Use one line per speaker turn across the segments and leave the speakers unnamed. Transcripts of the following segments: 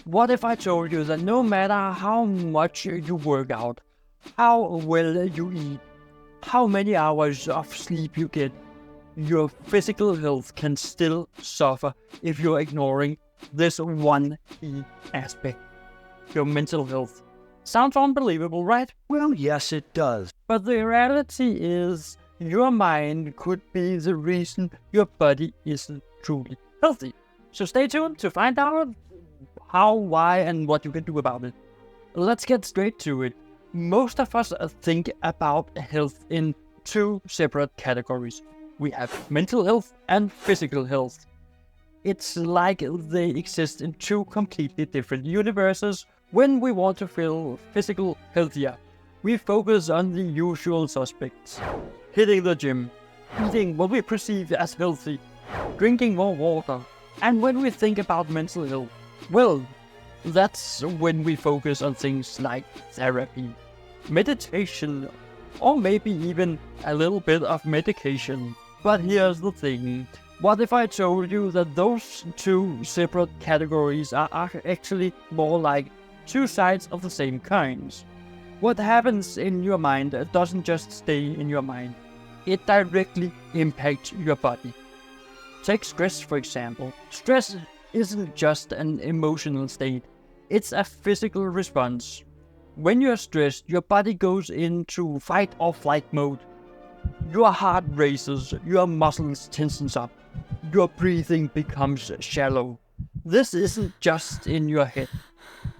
What if I told you that no matter how much you work out, how well you eat, how many hours of sleep you get, your physical health can still suffer if you're ignoring this one key aspect, your mental health. Sounds unbelievable, right?
Well, yes, it does.
But the reality is, your mind could be the reason your body isn't truly healthy. So stay tuned to find out how, why, and what you can do about it. Let's get straight to it. Most of us think about health in two separate categories. We have mental health and physical health. It's like they exist in two completely different universes. When we want to feel physical healthier, we focus on the usual suspects. Hitting the gym, eating what we perceive as healthy, drinking more water. And when we think about mental health, well, that's when we focus on things like therapy, meditation, or maybe even a little bit of medication. But here's the thing. What if I told you that those two separate categories are actually more like two sides of the same coins? What happens in your mind doesn't just stay in your mind. It directly impacts your body. Take stress, for example. Stress isn't just an emotional state. It's a physical response. When you're stressed, your body goes into fight or flight mode. Your heart races, your muscles tenses up, your breathing becomes shallow. This isn't just in your head.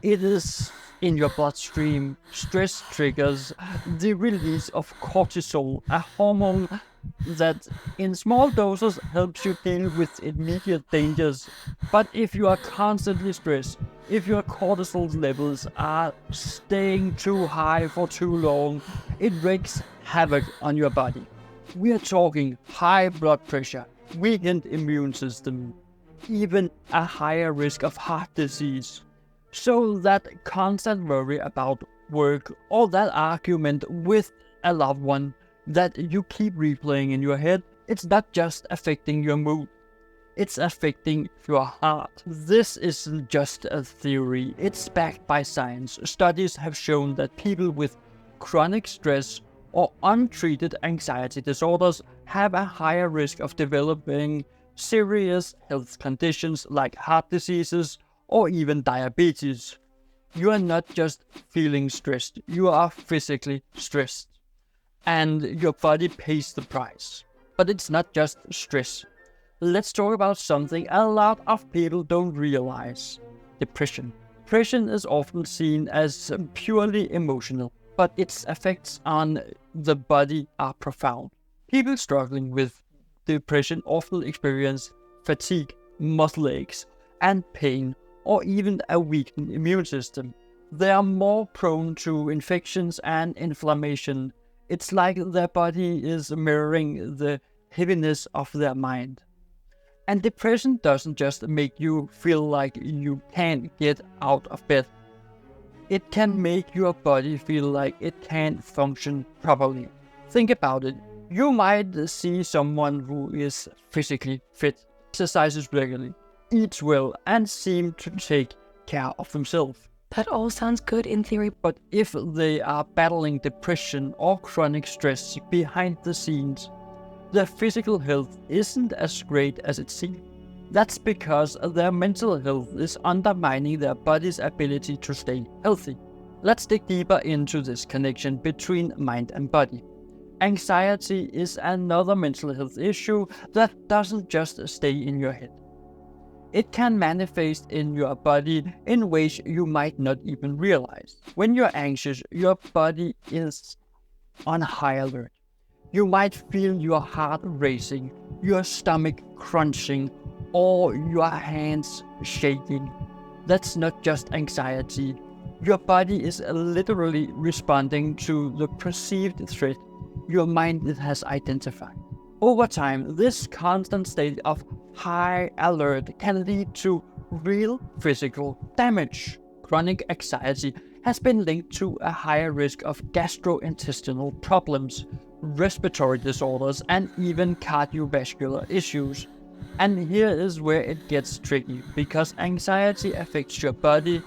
It is in your bloodstream. Stress triggers the release of cortisol, a hormone that in small doses helps you deal with immediate dangers. But if you are constantly stressed, if your cortisol levels are staying too high for too long, it wreaks havoc on your body. We are talking high blood pressure, weakened immune system, even a higher risk of heart disease. So that constant worry about work or that argument with a loved one that you keep replaying in your head, it's not just affecting your mood, it's affecting your heart. This isn't just a theory, it's backed by science. Studies have shown that people with chronic stress or untreated anxiety disorders have a higher risk of developing serious health conditions like heart diseases or even diabetes. You are not just feeling stressed, you are physically stressed. And your body pays the price. But it's not just stress. Let's talk about something a lot of people don't realize. Depression. Depression is often seen as purely emotional, but its effects on the body are profound. People struggling with depression often experience fatigue, muscle aches, and pain, or even a weakened immune system. They are more prone to infections and inflammation. It's like their body is mirroring the heaviness of their mind. And depression doesn't just make you feel like you can't get out of bed. It can make your body feel like it can't function properly. Think about it. You might see someone who is physically fit, exercises regularly, eats well, and seems to take care of themselves.
That all sounds good in theory.
But if they are battling depression or chronic stress behind the scenes, their physical health isn't as great as it seems. That's because their mental health is undermining their body's ability to stay healthy. Let's dig deeper into this connection between mind and body. Anxiety is another mental health issue that doesn't just stay in your head. It can manifest in your body in ways you might not even realize. When you're anxious, your body is on high alert. You might feel your heart racing, your stomach crunching, or your hands shaking. That's not just anxiety. Your body is literally responding to the perceived threat your mind has identified. Over time, this constant state of high alert can lead to real physical damage. Chronic anxiety has been linked to a higher risk of gastrointestinal problems, respiratory disorders, and even cardiovascular issues. And here is where it gets tricky, because anxiety affects your body.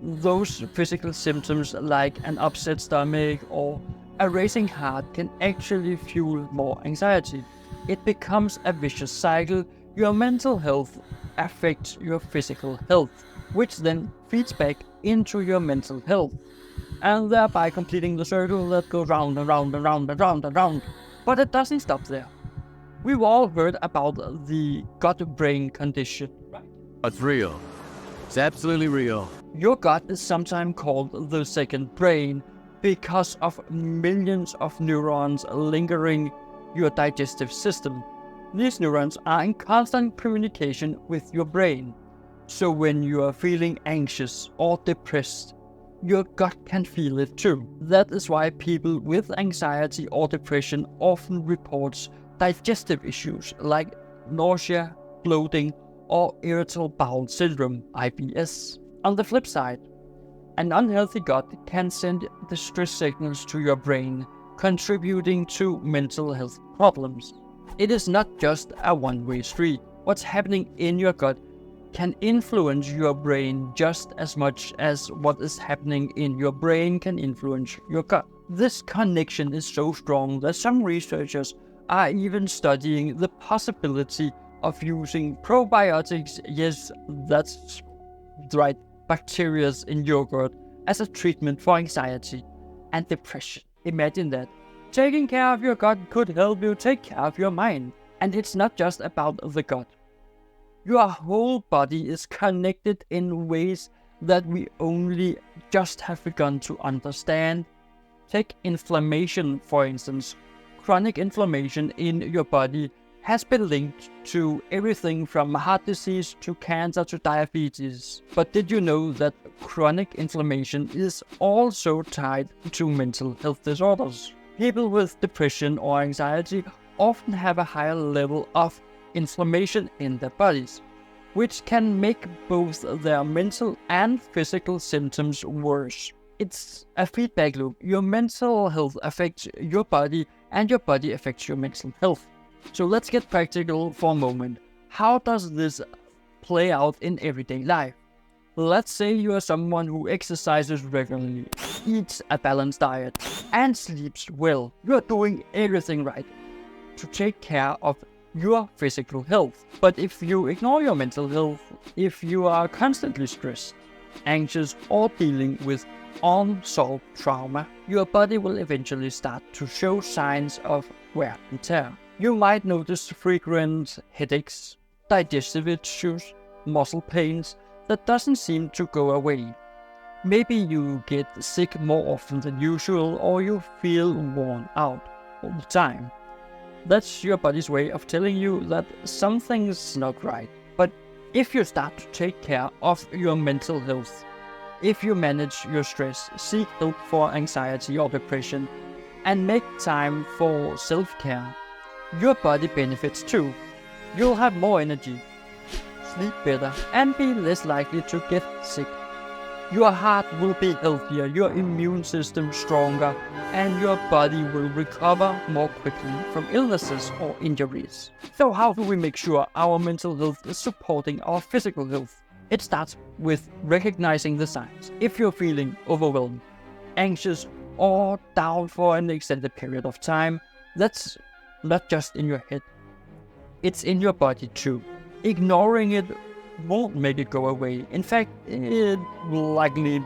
Those physical symptoms like an upset stomach or a racing heart can actually fuel more anxiety. It becomes a vicious cycle. Your mental health affects your physical health, which then feeds back into your mental health, and thereby completing the circle that goes round and round and round and round and round. But it doesn't stop there. We've all heard about the gut-brain condition, right?
It's real. It's absolutely real.
Your gut is sometimes called the second brain because of millions of neurons lingering your digestive system. These neurons are in constant communication with your brain. So when you are feeling anxious or depressed, your gut can feel it too. That is why people with anxiety or depression often report digestive issues like nausea, bloating, or irritable bowel syndrome, IBS. On the flip side, an unhealthy gut can send distress signals to your brain, contributing to mental health problems. It is not just a one-way street. What's happening in your gut can influence your brain just as much as what is happening in your brain can influence your gut. This connection is so strong that some researchers are even studying the possibility of using probiotics, yes, that's right, bacteria in yogurt, as a treatment for anxiety and depression. Imagine that. Taking care of your gut could help you take care of your mind. And it's not just about the gut. Your whole body is connected in ways that we only just have begun to understand. Take inflammation, for instance. Chronic inflammation in your body has been linked to everything from heart disease to cancer to diabetes. But did you know that chronic inflammation is also tied to mental health disorders? People with depression or anxiety often have a higher level of inflammation in their bodies, which can make both their mental and physical symptoms worse. It's a feedback loop. Your mental health affects your body, and your body affects your mental health. So let's get practical for a moment. How does this play out in everyday life? Let's say you are someone who exercises regularly, eats a balanced diet, and sleeps well. You are doing everything right to take care of your physical health. But if you ignore your mental health, if you are constantly stressed, anxious, or dealing with unsolved trauma, your body will eventually start to show signs of wear and tear. You might notice frequent headaches, digestive issues, muscle pains that doesn't seem to go away. Maybe you get sick more often than usual, or you feel worn out all the time. That's your body's way of telling you that something's not right. But if you start to take care of your mental health, if you manage your stress, seek help for anxiety or depression, and make time for self-care, your body benefits too. You'll have more energy, sleep better, and be less likely to get sick. Your heart will be healthier, your immune system stronger, and your body will recover more quickly from illnesses or injuries. So how do we make sure our mental health is supporting our physical health? It starts with recognizing the signs. If you're feeling overwhelmed, anxious, or down for an extended period of time, that's not just in your head. It's in your body too. Ignoring it won't make it go away. In fact, it will likely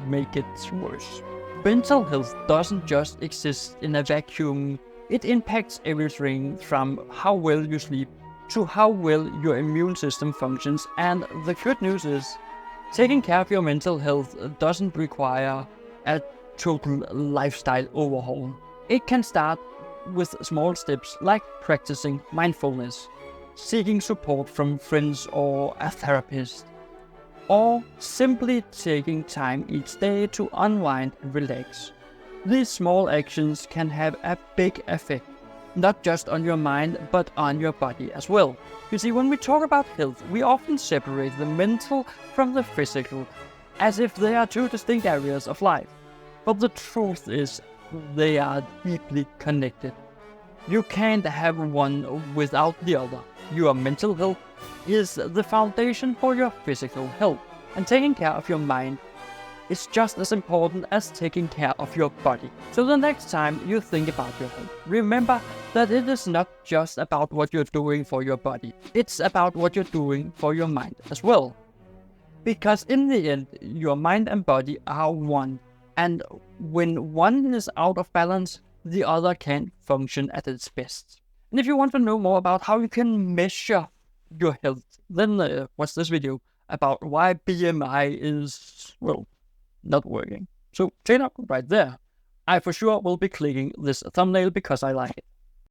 make it worse. Mental health doesn't just exist in a vacuum. It impacts everything from how well you sleep to how well your immune system functions. And the good news is, taking care of your mental health doesn't require a total lifestyle overhaul. It can start with small steps like practicing mindfulness, seeking support from friends or a therapist, or simply taking time each day to unwind and relax. These small actions can have a big effect, not just on your mind, but on your body as well. You see, when we talk about health, we often separate the mental from the physical, as if they are two distinct areas of life. But the truth is, they are deeply connected. You can't have one without the other. your mental health is the foundation for your physical health, and taking care of your mind is just as important as taking care of your body. So the next time you think about your health, remember that it is not just about what you're doing for your body, it's about what you're doing for your mind as well. Because in the end, your mind and body are one, and when one is out of balance, the other can't function at its best. And if you want to know more about how you can measure your health, then watch this video about why BMI is, well, not working. So check it out right there. I for sure will be clicking this thumbnail because I like it.